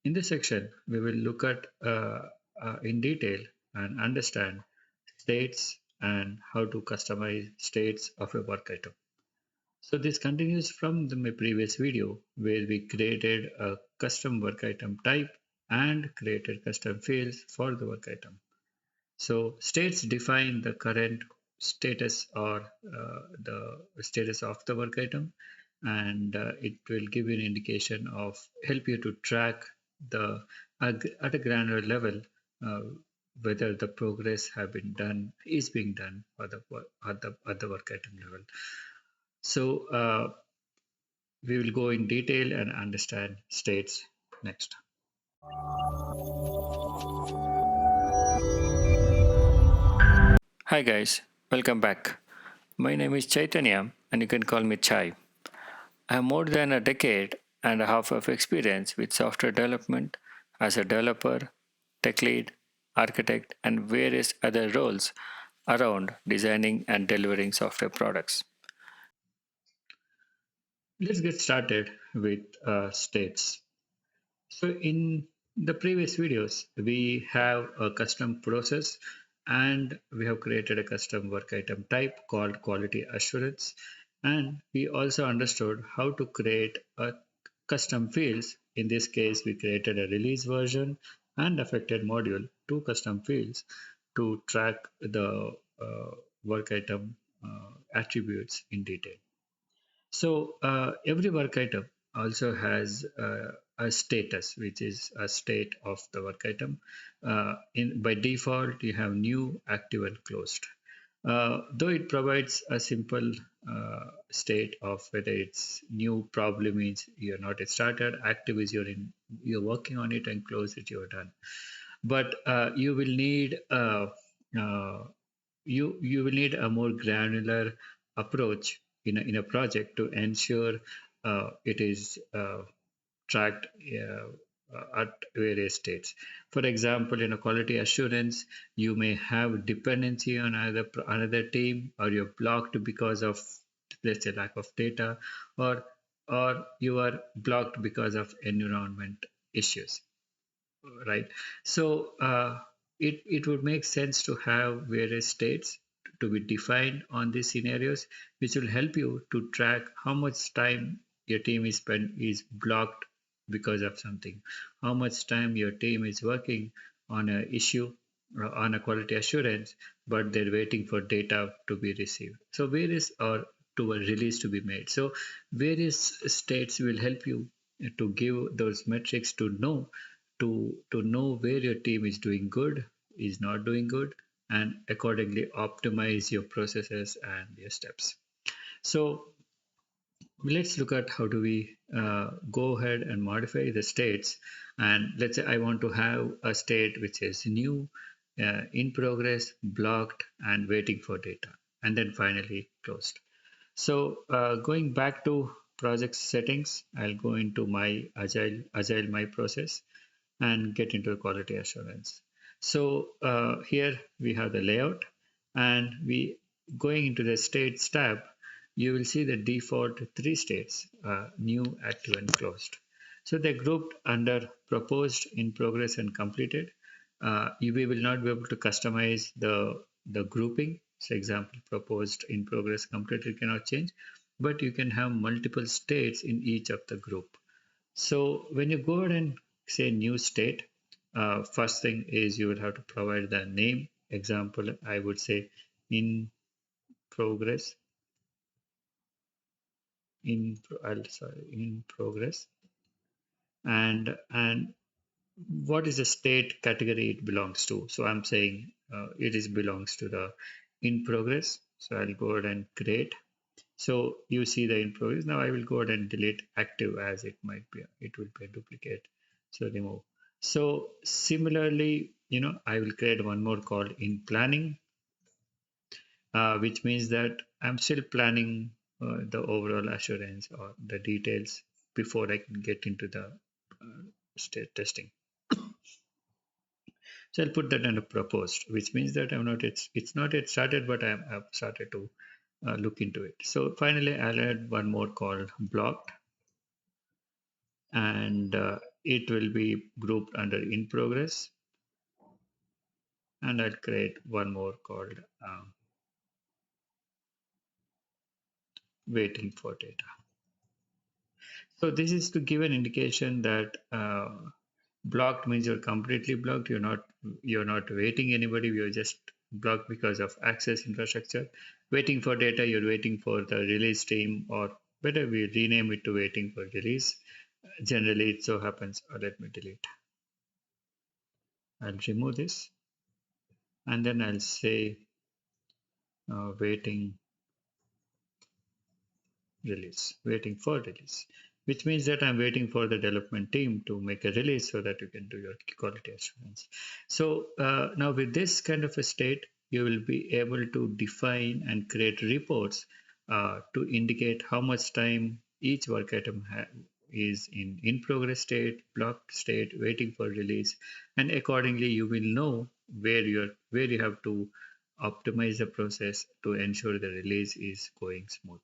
In this section, we will look at in detail and understand states and how to customize states of a work item. So this continues from my previous video where we created a custom work item type and created custom fields for the work item. So states define the current status or the status of the work item, and it will give you an indication of help you to track the at a granular level uh, whether the progress have been done is being done at the work item level. So we will go in detail and understand states next. Hi guys, welcome back. My name is Chaitanya and you can call me Chai. I have more than a decade and a half of experience with software development as a developer, tech lead, architect, and various other roles around designing and delivering software products. Let's get started with states. So in the previous videos, we have a custom process and we have created a custom work item type called quality assurance. And we also understood how to create a custom fields. In this case, we created a release version and affected module, two custom fields to track the work item attributes in detail. So every work item also has a status, which is a state of the work item. By default, you have new, active, and closed. Though it provides a simple state of whether it's new, probably means you're not yet started. Active is you're working on it, and closed is you're done. But you will need uh, you will need a more granular approach in a project to ensure it is tracked at various states. For example, in a quality assurance, you may have dependency on another team, or you're blocked because of, let's say, lack of data, or you are blocked because of environment issues, right? So it would make sense to have various states to be defined on these scenarios, which will help you to track how much time your team is blocked because of something, how much time your team is working on an issue on a quality assurance, but they're waiting for data to be received. So various or to a release to be made. So various states will help you to give those metrics to know where your team is doing good, is not doing good, and accordingly optimize your processes and your steps. So let's look at how do we go ahead and modify the states. And let's say I want to have a state which is new, in progress, blocked, and waiting for data, and then finally closed. So going back to project settings, I'll go into my Agile my process and get into quality assurance. So here we have the layout, and we going into the states tab, you will see the default three states, new, active, and closed. So they're grouped under proposed, in progress, and completed. We will not be able to customize the grouping. So example, proposed, in progress, completed cannot change, but you can have multiple states in each of the group. So when you go ahead and say new state, first thing is you will have to provide the name. Example, I would say in progress, in progress, and what is the state category it belongs to. So I'm saying it is belongs to the in progress. So I'll go ahead and create. So you see the in progress. Now I will go ahead and delete active as it might be. It will be a duplicate. So remove. So similarly, I will create one more called in planning, which means that I'm still planning the overall assurance or the details before I can get into the state testing. So I'll put that under proposed, which means that it's not yet started, but I've started to look into it. So finally, I'll add one more called blocked, and it will be grouped under in progress, and I'll create one more called waiting for data. So this is to give an indication that blocked means you're completely blocked. You're not waiting anybody. You're just blocked because of access infrastructure. Waiting for data, you're waiting for the release team, or better we rename it to waiting for release. Generally, it so happens. Let me delete. I'll remove this, and then I'll say waiting release, waiting for release, which means that I'm waiting for the development team to make a release so that you can do your quality assurance. So now with this kind of a state, you will be able to define and create reports to indicate how much time each work item is in progress state, blocked state, waiting for release, and accordingly you will know where you have to optimize the process to ensure the release is going smooth.